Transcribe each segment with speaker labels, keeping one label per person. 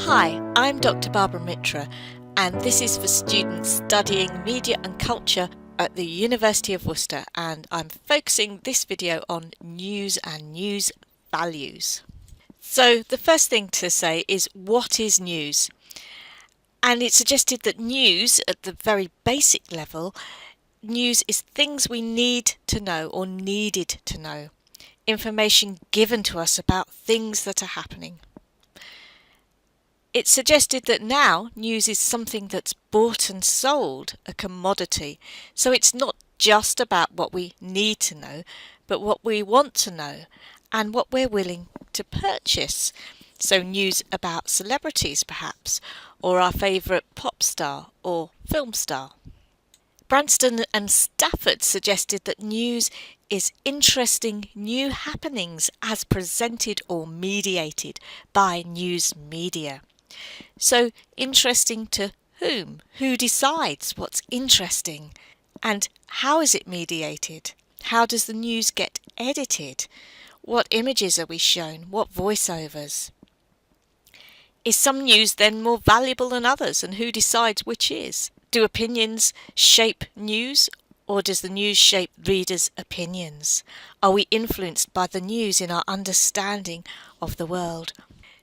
Speaker 1: Hi, I'm Dr. Barbara Mitra, and this is for students studying media and culture at the University of Worcester, and I'm focusing this video on news and news values. So the first thing to say is, what is news? And it's suggested that news, at the very basic level, news is things we need to know or needed to know. Information given to us about things that are happening. It's suggested that now news is something that's bought and sold, a commodity. So it's not just about what we need to know, but what we want to know and what we're willing to purchase. So news about celebrities perhaps, or our favourite pop star or film star. Branston and Stafford suggested that news is interesting new happenings as presented or mediated by news media. So interesting to whom? Who decides what's interesting? And how is it mediated? How does the news get edited? What images are we shown? What voiceovers? Is some news then more valuable than others, and who decides which is? Do opinions shape news, or does the news shape readers' opinions? Are we influenced by the news in our understanding of the world?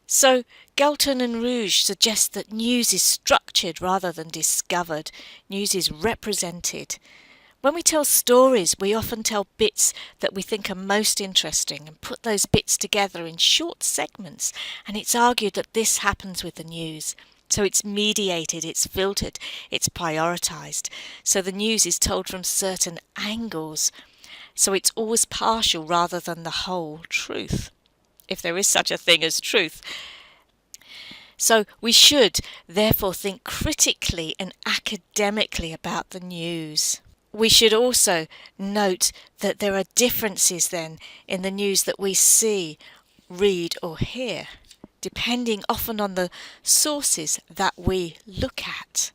Speaker 1: So Galton and Rouge suggest that news is structured rather than discovered. News is represented. When we tell stories, we often tell bits that we think are most interesting and put those bits together in short segments, and it's argued that this happens with the news. So it's mediated, it's filtered, it's prioritised. So the news is told from certain angles. So it's always partial rather than the whole truth, if there is such a thing as truth. So we should therefore think critically and academically about the news. We should also note that there are differences then in the news that we see, read or hear, depending often on the sources that we look at.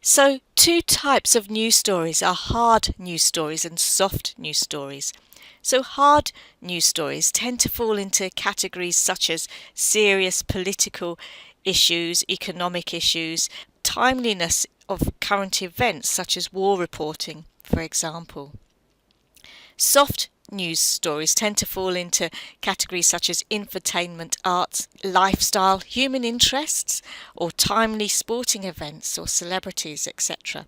Speaker 1: So two types of news stories are hard news stories and soft news stories. So hard news stories tend to fall into categories such as serious political issues, economic issues, timeliness of current events such as war reporting, for example. Soft news stories tend to fall into categories such as infotainment, arts, lifestyle, human interests, or timely sporting events or celebrities, etc.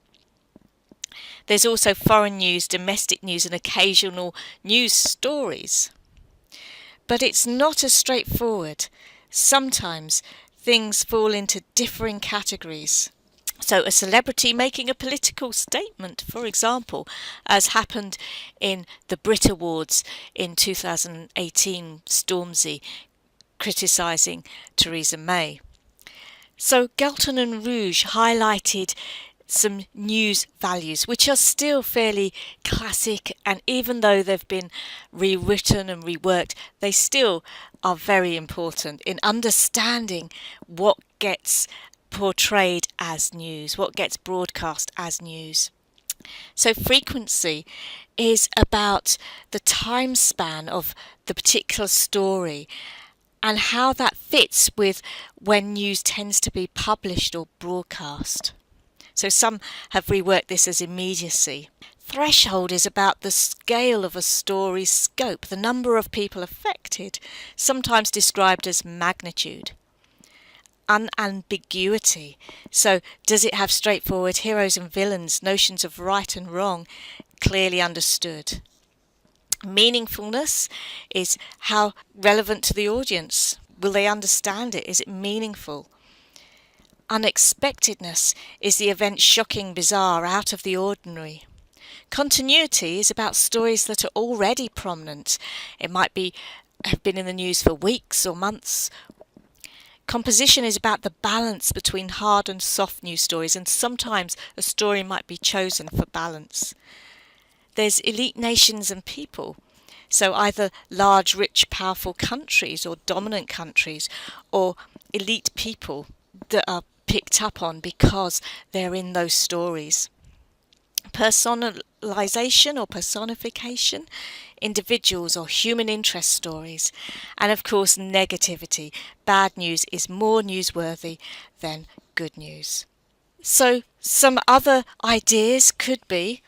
Speaker 1: There's also foreign news, domestic news, and occasional news stories. But it's not as straightforward. Sometimes things fall into differing categories. So a celebrity making a political statement, for example, as happened in the Brit Awards in 2018, Stormzy criticising Theresa May. So Galton and Rouge highlighted some news values which are still fairly classic, and even though they've been rewritten and reworked, they still are very important in understanding what gets portrayed as news, what gets broadcast as news. So frequency is about the time span of the particular story and how that fits with when news tends to be published or broadcast. So some have reworked this as immediacy. Threshold is about the scale of a story's scope, the number of people affected, sometimes described as magnitude. Unambiguity. So does it have straightforward heroes and villains, notions of right and wrong clearly understood? Meaningfulness is how relevant to the audience. Will they understand it? Is it meaningful? Unexpectedness is the event shocking, bizarre, out of the ordinary. Continuity is about stories that are already prominent. It might have been in the news for weeks or months. Composition is about the balance between hard and soft news stories, and sometimes a story might be chosen for balance. There's elite nations and people, so either large, rich, powerful countries or dominant countries, or elite people that are picked up on because they're in those stories. personalization or personification, individuals or human interest stories, and of course negativity. Bad news is more newsworthy than good news. So some other ideas could be,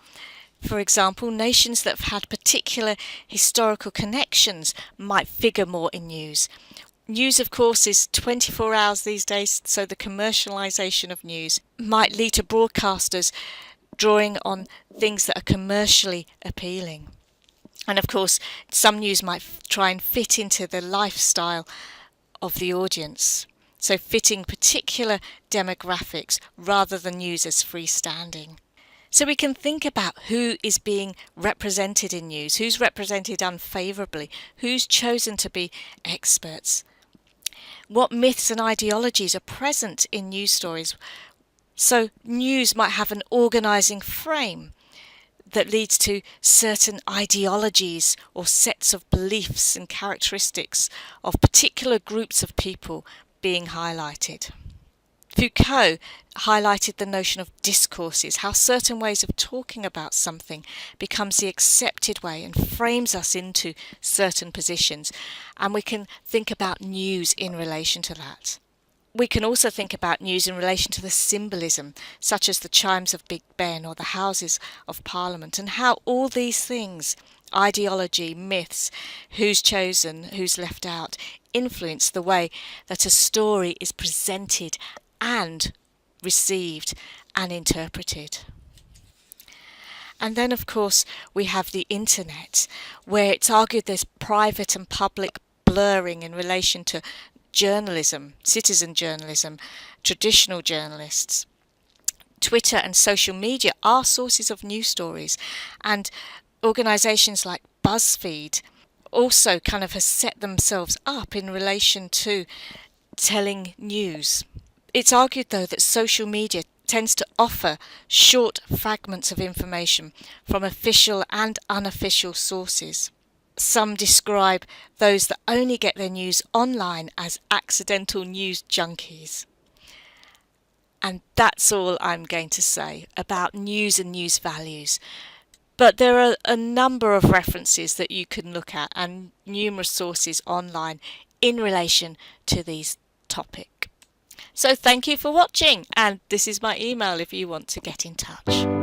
Speaker 1: for example, nations that have had particular historical connections might figure more in news. News, of course, is 24 hours these days, so the commercialisation of news might lead to broadcasters drawing on things that are commercially appealing. And of course, some news might try and fit into the lifestyle of the audience, so fitting particular demographics rather than news as freestanding. So we can think about who is being represented in news, who's represented unfavourably, who's chosen to be experts, what myths and ideologies are present in news stories. So news might have an organising frame that leads to certain ideologies or sets of beliefs and characteristics of particular groups of people being highlighted. Foucault highlighted the notion of discourses, how certain ways of talking about something becomes the accepted way and frames us into certain positions, and we can think about news in relation to that. We can also think about news in relation to the symbolism, such as the chimes of Big Ben or the Houses of Parliament, and how all these things, ideology, myths, who's chosen, who's left out, influence the way that a story is presented and received and interpreted. And then, of course, we have the internet, where it's argued there's private and public blurring in relation to journalism, citizen journalism, traditional journalists. Twitter and social media are sources of news stories, and organisations like BuzzFeed also kind of have set themselves up in relation to telling news. It's argued, though, that social media tends to offer short fragments of information from official and unofficial sources. Some describe those that only get their news online as accidental news junkies. And that's all I'm going to say about news and news values. But there are a number of references that you can look at and numerous sources online in relation to these topics. So thank you for watching, and this is my email if you want to get in touch.